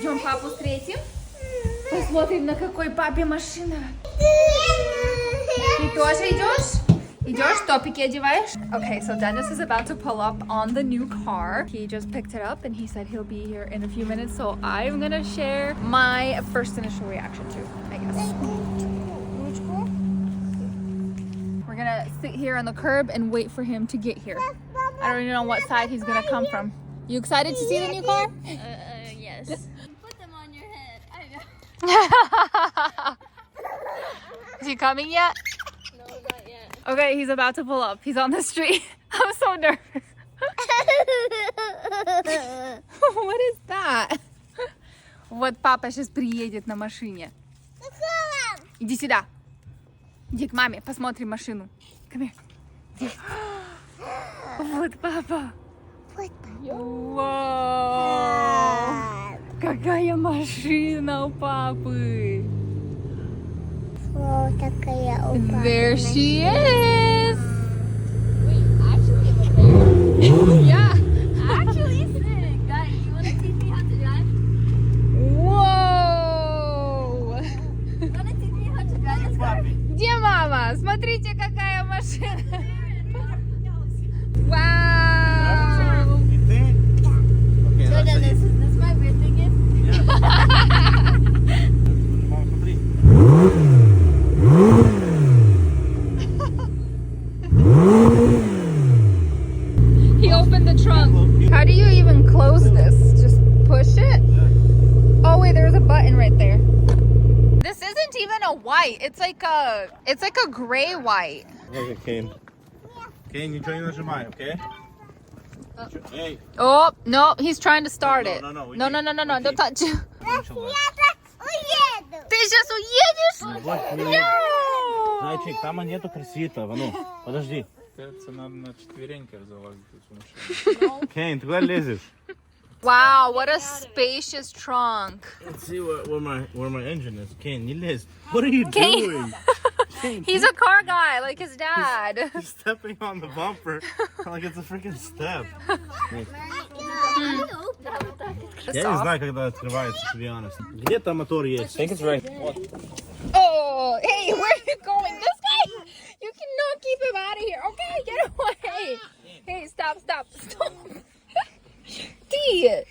Пойдем папу встретим. Посмотрим, на какой папе машина. Ты тоже идешь? Идешь? Топики одеваешь? Okay, so Dennis is about to pull up on the new car. He just picked it up and he said he'll be here in a few minutes. So I'm gonna share my first initial reaction too, I guess. We're gonna sit here on the curb and wait for him to get here. I don't even know what side he's gonna come from. You excited to see the new car? Yes. Put them on your head. I know. Is he coming yet? No, not yet. Okay, he's about to pull up. He's on the street. I'm so nervous. What is that? Вот папа сейчас приедет на машине. Иди сюда. Иди к маме, посмотрим машину. Come here. Вот папа. Вау! Какая машина у папы! There she is! Wait, actually, it's there. Yeah! Actually, it's sick. Guys, you want to teach me how to drive? Whoa! You want to teach me how to drive this car? Где мама? Смотрите, какая машина! Вау! So then this is my weird thing is? He opened the trunk. How do you even close this? Just push it? Oh wait, there's a button right there. This isn't even a white. It's like a gray white. Okay, Kane. Kane, ничего не нажимай, okay? Hey. Oh, no, he's trying to start it. No, No, don't touch. Ты сейчас уедешь? No! Зайчик, там нету кресита, ну, подожди. Це на четвереньках залазити в машину. Kane, ты куда лезешь? Wow, what a spacious trunk. Let's see where my engine is. Kane, не лезь. What are you Kane. doing? Kane, He's a car guy, like his dad. he's stepping on the bumper like it's a freaking step. Я не знаю, когда открывается, to be honest. Где там мотор есть? I think it's right. Oh, hey, where are you going? This guy, you cannot keep him out of here. Okay, get away. Hey, stop. Ты,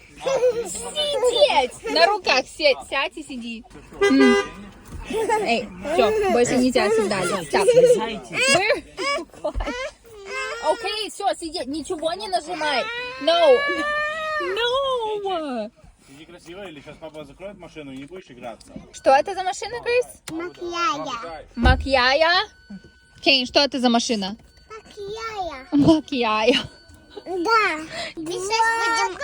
сидеть. На руках сядь и сиди. Эй, все, больше нельзя сюда. Stop. Where? Окей, все, сидеть. Ничего не нажимай. No. Иди красиво, или сейчас папа закроет машину и не будешь играться. Что это за машина, Крис? Макьяя. Кейн, что это за машина? Макьяя. Да. Мы сейчас будем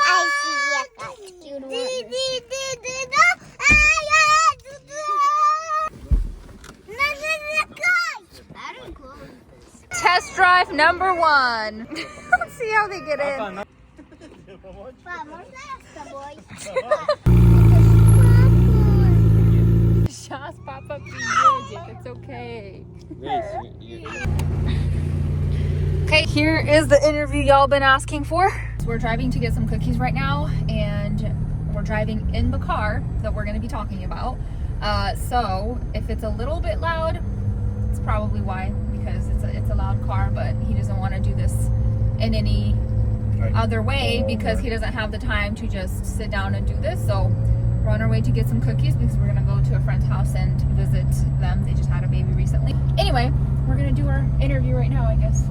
Test drive number 1. Let's see how they get in. Папа, можно я с тобой? Сейчас папа приедет. It's okay. Okay, here is the interview y'all been asking for. So we're driving to get some cookies right now, and we're driving in the car that we're going to be talking about. So if it's a little bit loud, it's probably why, because it's a loud car, but he doesn't want to do this in any other way because he doesn't have the time to just sit down and do this. So we're on our way to get some cookies because we're going to go to a friend's house and visit them. They just had a baby recently. Anyway, we're going to do our interview right now, I guess.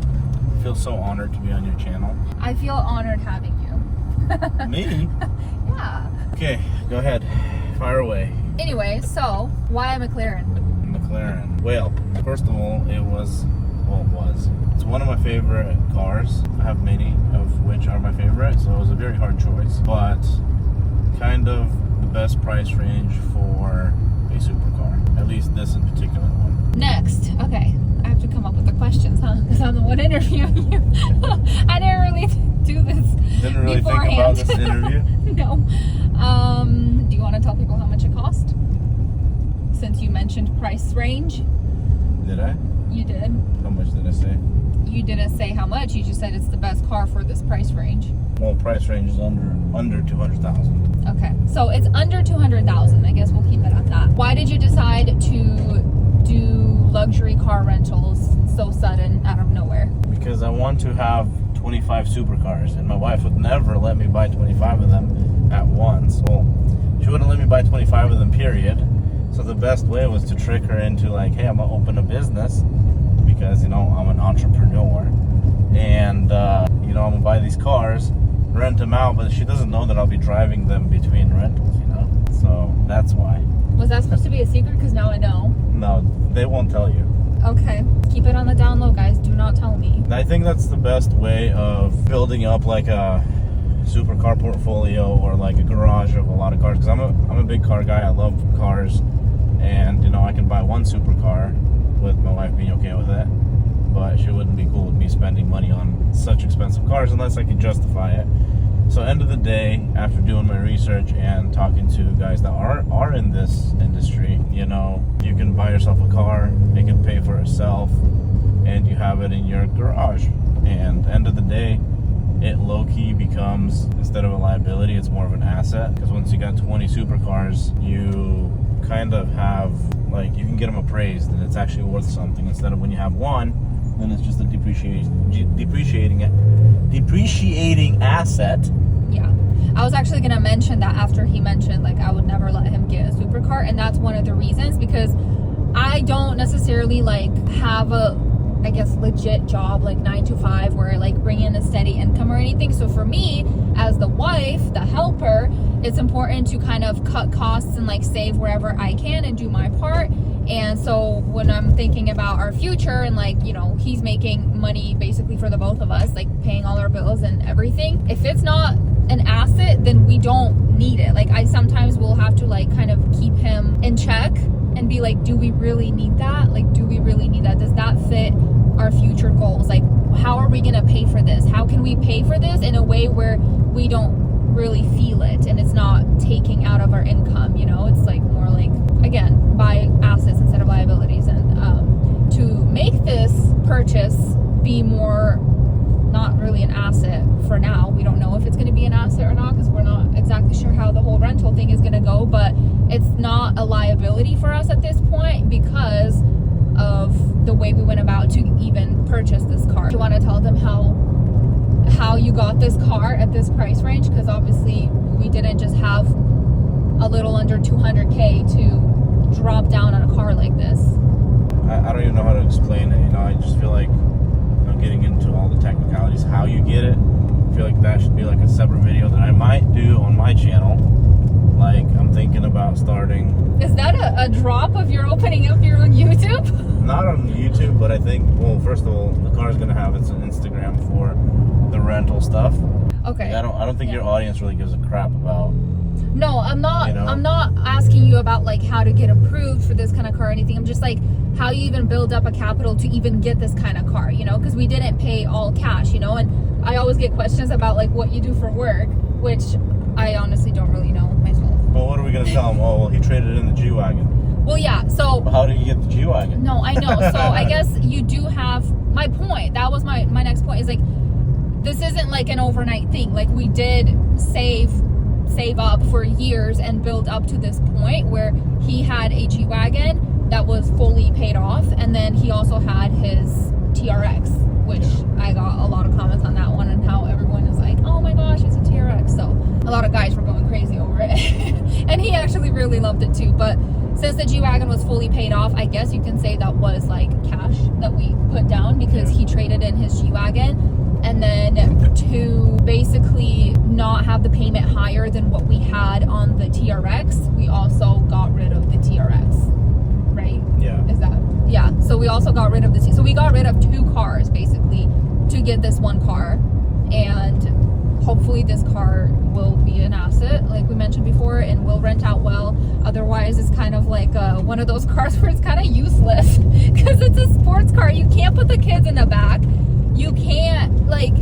I feel so honored to be on your channel. I feel honored having you. Me? Yeah. Okay, go ahead. Fire away. Anyway, so why a McLaren? McLaren. Well, first of all, it's one of my favorite cars. I have many of which are my favorite, so it was a very hard choice, but kind of the best price range for a supercar, at least this in particular one. Next, okay, I have to come up with the questions, huh? Because I'm the one interviewing you. I didn't really do this. Didn't really beforehand. think about this interview. No. Do you want to tell people how much it cost? Since you mentioned price range. Did I? You did. How much did I say? you didn't say how much. You just said it's the best car for this price range. Well, price range is under 200,000. Okay, so it's under 200,000. I guess we'll keep it at that. Why did you decide to do luxury car rentals so sudden out of nowhere? Because I want to have 25 supercars, and my wife would never let me buy 25 of them at once. Well, she wouldn't let me buy 25 of them, period. So the best way was to trick her into like, hey, I'm gonna open a business because, you know, I'm an entrepreneur, and you know, I'm gonna buy these cars, rent them out, but she doesn't know that I'll be driving them between rentals, you know. So that's why. Was that supposed to be a secret? Because now I know. No, they won't tell you. Okay, keep it on the down low, guys. Do not tell me. And I think that's the best way of building up like a supercar portfolio or like a garage of a lot of cars. Because I'm a big car guy. I love cars, and you know, I can buy one supercar with my wife being okay with it, but she wouldn't be cool with me spending money on such expensive cars unless I could justify it. So end of the day, after doing my research and talking to guys that are in this industry, you know, you can buy yourself a car, it can pay for itself, and you have it in your garage. And end of the day, it low-key becomes, instead of a liability, it's more of an asset. Because once you got 20 supercars, you kind of have, like, you can get them appraised, and it's actually worth something. Instead of when you have one, then it's just a depreciating asset. Yeah. I was actually going to mention that after he mentioned, like, I would never let him get a supercar. And that's one of the reasons, because I don't necessarily, like, have a, I guess, legit job, like 9 to 5, where I, like, bring in a steady income or anything. So for me, as the wife, the helper, it's important to kind of cut costs and, like, save wherever I can and do my part. And so when I'm thinking about our future and, like, you know, he's making money basically for the both of us, like paying all our bills and everything, if it's not an asset, then we don't need it. Like, I sometimes will have to, like, kind of keep him in check and be like, do we really need that? Like, do we really need that? Does that fit our future goals? Like, how are we going to pay for this? How can we pay for this in a way where we don't really feel it and it's not taking out of our income? You know, it's like more like, again, buy assets instead of liabilities. And to make this purchase be more not really an asset for now, we don't know if it's going to be an asset or not, because we're not exactly sure how the whole rental thing is going to go, but it's not a liability for us at this point because of the way we went about to even purchase this car. Do you want to tell them how you got this car at this price range? Because obviously we didn't just have a little under 200K to drop down on a car like this. I don't even know how to explain it, you know. I just feel like, you know, getting into all the technicalities, how you get it, I feel like that should be like a separate video that I might do on my channel. Like, I'm thinking about starting... Is that a drop of your opening up your own YouTube? Not on YouTube, but I think, well, first of all, the car is going to have its Instagram for the rental stuff. Okay. Like, I don't think your audience really gives a crap about... No, I'm not. You know? I'm not asking you about, like, how to get approved for this kind of car or anything. I'm just like, how you even build up a capital to even get this kind of car, you know? Because we didn't pay all cash, you know? And I always get questions about, like, what you do for work, which I honestly don't really know myself. Well, what are we going to tell him? Oh, well, he traded in the G-Wagon. Well, yeah, so... Well, how did you get the G-Wagon? No, I know. So I guess you do have... My point, that was my next point, is, like, this isn't, like, an overnight thing. Like, we did save up for years and build up to this point where he had a G-Wagon that was fully paid off, and then he also had his TRX, which I got a lot of comments on that one, and how everyone is like, oh my gosh, it's a TRX. So a lot of guys were going crazy over it and he actually really loved it too. But since the G-Wagon was fully paid off, I guess you can say that was like cash that we put down, because he traded in his G-Wagon. And then to basically not have the payment higher than what we had on the TRX, we also got rid of the TRX, right? Yeah. Is that? Yeah. So we also got rid of so we got rid of 2 cars basically to get this one car, and hopefully this car will be an asset, like we mentioned before, and will rent out well. Otherwise, it's kind of like one of those cars where it's kind of useless because it's a sports car. You can't put the kids in the back. You can't, like,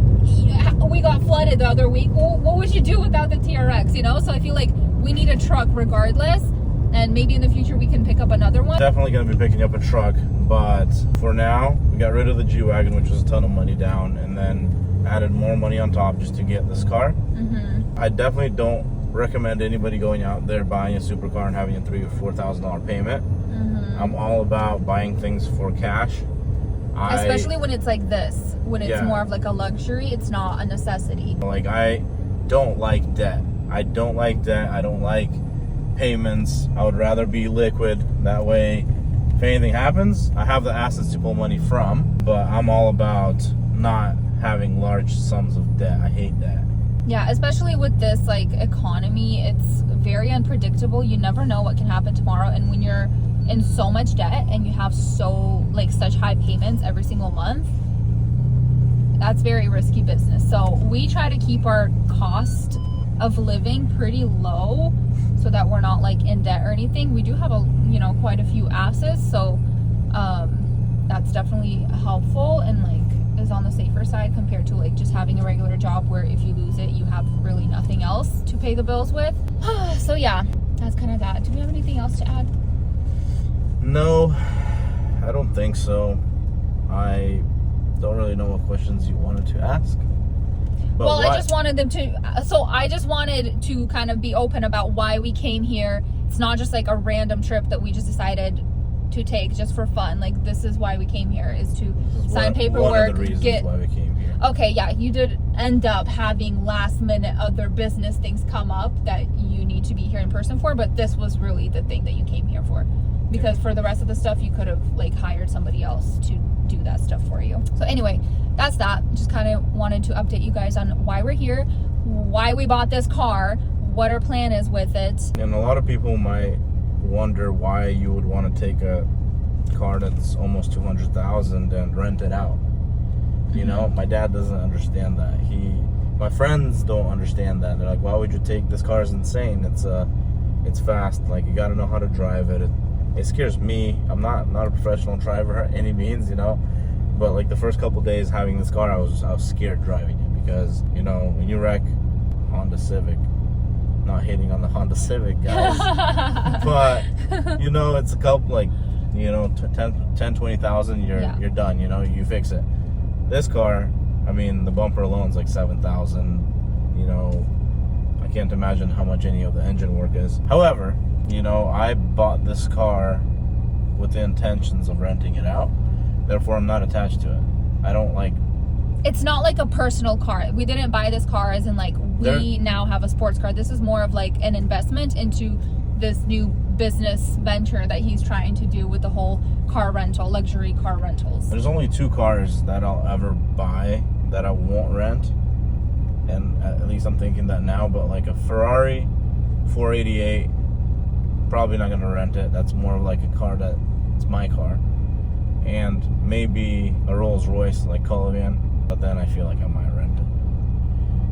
we got flooded the other week. Well, what would you do without the TRX, you know? So I feel like we need a truck regardless. and maybe in the future we can pick up another one. Definitely going to be picking up a truck, but for now, we got rid of the G-Wagon, which was a ton of money down, and then added more money on top just to get this car. I definitely don't recommend anybody going out there buying a supercar and having a $3,000 or $4,000 payment. I'm all about buying things for cash. Especially when it's like this, when it's more of like a luxury, it's not a necessity. Like, I don't like debt. I don't like payments. I would rather be liquid. That way, if anything happens, I have the assets to pull money from. But I'm all about not having large sums of debt. I hate debt. Yeah, especially with this like economy, it's very unpredictable. You never know what can happen tomorrow, and when you're in so much debt and you have such high payments every single month, that's very risky business. So we try to keep our cost of living pretty low so that we're not like in debt or anything. We do have quite a few assets, so that's definitely helpful and like is on the safer side compared to like just having a regular job where if you lose it you have really nothing else to pay the bills with. So yeah, that's kind of that. Do we have anything else to add? No, I don't think so. I don't really know what questions you wanted to ask. But well, I just wanted to kind of be open about why we came here. It's not just like a random trip that we just decided to take just for fun. Like, this is why we came here, is to sign paperwork. One of the reasons why we came here. Okay, yeah, you did end up having last minute other business things come up that you need to be here in person for, but this was really the thing that you came here for. Because for the rest of the stuff, you could have like hired somebody else to do that stuff for you. So anyway, that's that. Just kind of wanted to update you guys on why we're here, why we bought this car, what our plan is with it. And a lot of people might wonder why you would want to take a car that's almost $200,000 and rent it out. You know, my dad doesn't understand that. My friends don't understand that. They're like, why would you take this car? Is insane. It's fast. Like, you got to know how to drive it. It scares me. I'm not a professional driver by any means, but like the first couple days having this car, I was scared driving it because, when you wreck Honda Civic, not hating on the Honda Civic guys, but it's a couple like 10 20,000, you're done. You fix it. This car, I mean, the bumper alone's like 7,000. I can't imagine how much any of the engine work is. However, I bought this car with the intentions of renting it out. Therefore, I'm not attached to it. I don't like... It's not like a personal car. We didn't buy this car as in like, we now have a sports car. This is more of like an investment into this new business venture that he's trying to do with the whole car rental, luxury car rentals. There's only 2 cars that I'll ever buy that I won't rent. And at least I'm thinking that now. But like a Ferrari 488... probably not gonna rent it. That's more of like a car it's my car, and maybe a Rolls Royce like Cullivan. But then I feel like I might rent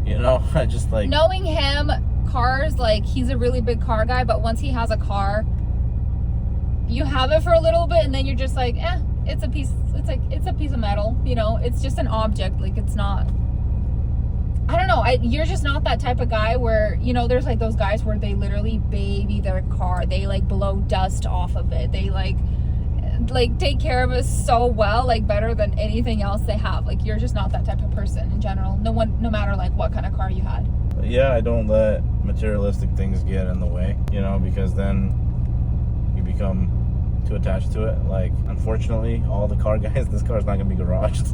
it. I just like knowing him. Cars, like, he's a really big car guy, but once he has a car, you have it for a little bit, and then you're just like, it's a piece. It's a piece of metal. It's just an object. Like, it's not. I don't know. You're just not that type of guy where, there's like those guys where they literally baby their car. They like blow dust off of it. They like take care of it so well, like better than anything else they have. Like, you're just not that type of person in general. No matter like what kind of car you had. But yeah, I don't let materialistic things get in the way, because then you become too attached to it. Like, unfortunately, all the car guys, this car's not gonna be garaged.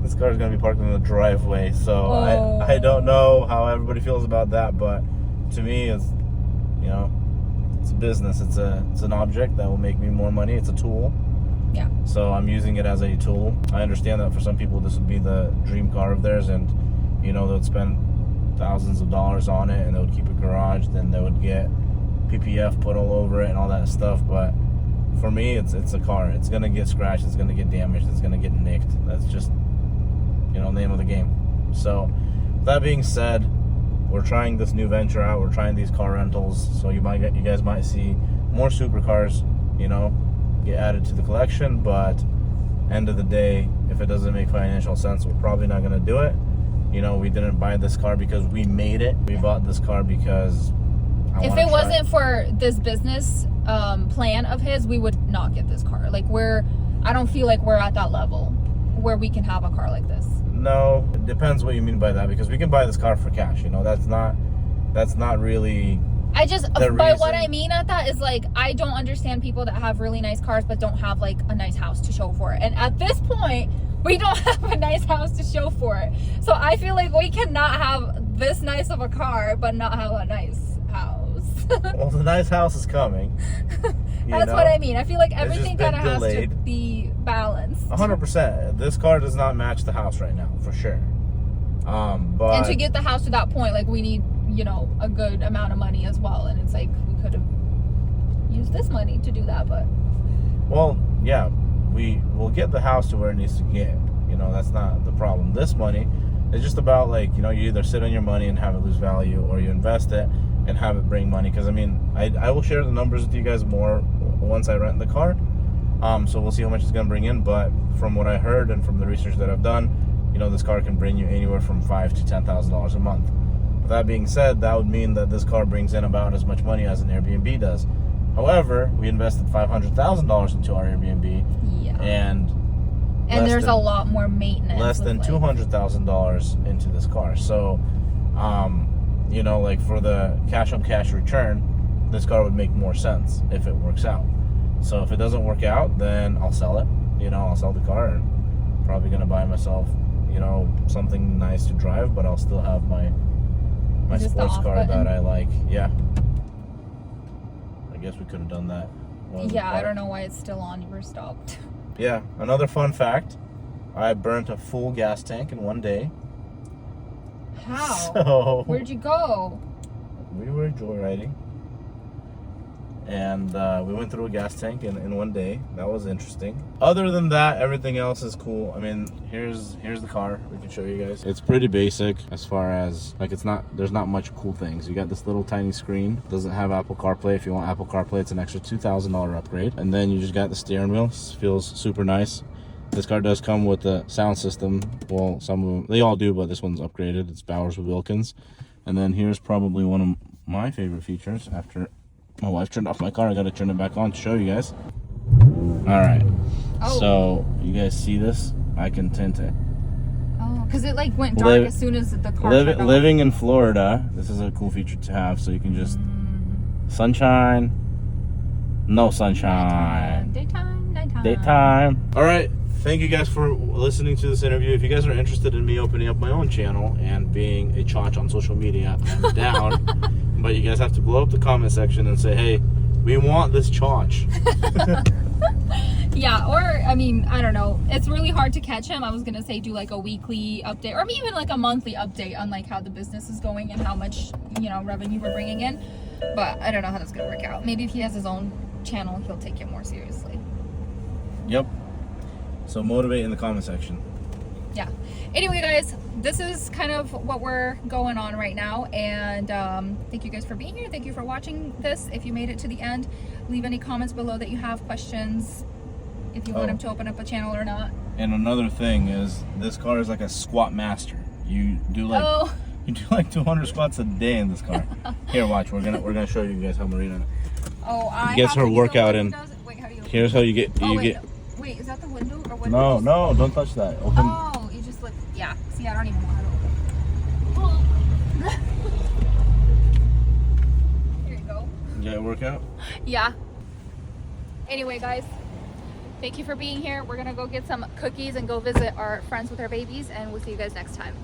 This car is going to be parked in the driveway, so I don't know how everybody feels about that, but to me, it's it's a business. It's an object that will make me more money. It's a tool. Yeah. So I'm using it as a tool. I understand that for some people this would be the dream car of theirs, and they would spend thousands of dollars on it, and they would keep it garaged, then they would get PPF put all over it and all that stuff. But for me, it's a car. It's going to get scratched. It's going to get damaged. It's going to get nicked. That's just name of the game. So that being said, we're trying this new venture out. We're trying these car rentals, so you guys might see more supercars get added to the collection. But end of the day, if it doesn't make financial sense, we're probably not going to do it. We didn't buy this car because we made it. We bought this car because If it wasn't for this business plan of his, we would not get this car. Like I don't feel like we're at that level where we can have a car like this. No, it depends what you mean by that, because we can buy this car for cash. You know, that's not really. But what I mean at that is, like, I don't understand people that have really nice cars but don't have like a nice house to show for it. And at this point, we don't have a nice house to show for it. So I feel like we cannot have this nice of a car but not have a nice house. Well, the nice house is coming. That's what I mean. I feel like everything kind of has to delayed. be balanced. 100%. This car does not match the house right now, for sure. But And to get the house to that point, like, we need, you know, a good amount of money as well. And it's like, we could have used this money to do that, but. Well, yeah, we will get the house to where it needs to get. You know, that's not the problem. This money is just about, like, you know, you either sit on your money and have it lose value, or you invest it and have it bring money. Because, I mean, I will share the numbers with you guys more once I rent the car. So we'll see how much it's going to bring in. But from what I heard and from the research that I've done, you know, this car can bring you anywhere from $5,000 to $10,000 a month. With that being said, that would mean that this car brings in about as much money as an Airbnb does. However, we invested $500,000 into our Airbnb. Yeah. And there's a lot more maintenance. Less than $200,000 into this car. So, you know, like, for the cash on cash return, this car would make more sense if it works out. So if it doesn't work out, then I'll sell it. You know, I'll sell the car and probably gonna buy myself, you know, something nice to drive, but I'll still have my sports car that I like. Yeah. I guess we could have done that. Yeah, I don't know why it's still on. You were stopped. Yeah, another fun fact. I burnt a full gas tank in one day. How? So, where'd you go? We were joyriding. And we went through a gas tank in one day. That was interesting. Other than that, everything else is cool. I mean, here's the car. We can show you guys. It's pretty basic as far as, like, there's not much cool things. You got this little tiny screen. Doesn't have Apple CarPlay. If you want Apple CarPlay, it's an extra $2,000 upgrade. And then you just got the steering wheel. Feels super nice. This car does come with a sound system. Well, some of them, they all do, but this one's upgraded. It's Bowers Wilkins. And then here's probably one of my favorite features. After my wife turned off my car, I got to turn it back on to show you guys. All right. Oh. So you guys see this? I can tint it. Oh, because it, like, went dark as soon as the car turned on. Living in Florida, this is a cool feature to have. So you can just sunshine, no sunshine, daytime, nighttime. daytime. All right. Thank you guys for listening to this interview. If you guys are interested in me opening up my own channel and being a chotch on social media, I'm down. But you guys have to blow up the comment section and say, hey, we want this chotch. Yeah, or, I mean, I don't know. It's really hard to catch him. I was going to say do, like, a weekly update, or even, like, a monthly update on, like, how the business is going and how much, you know, revenue we're bringing in. But I don't know how that's going to work out. Maybe if he has his own channel, he'll take it more seriously. Yep. So motivate in the comment section. Yeah. Anyway, guys, this is kind of what we're going on right now. And thank you guys for being here. Thank you for watching this. If you made it to the end, leave any comments below that you have, questions, if you want him to open up a channel or not. And another thing is, this car is like a squat master. You do like 200 squats a day in this car. Here, watch. We're gonna show you guys how Marina gets her workout in. Wait, how do you open Here's how you get. Wait, is that the window or window? No, don't touch that. Open. Oh, you just look. Yeah. See, I don't even know how to open. Here you go. You got a workout? Yeah. Anyway, guys, thank you for being here. We're gonna go get some cookies and go visit our friends with our babies, and we'll see you guys next time.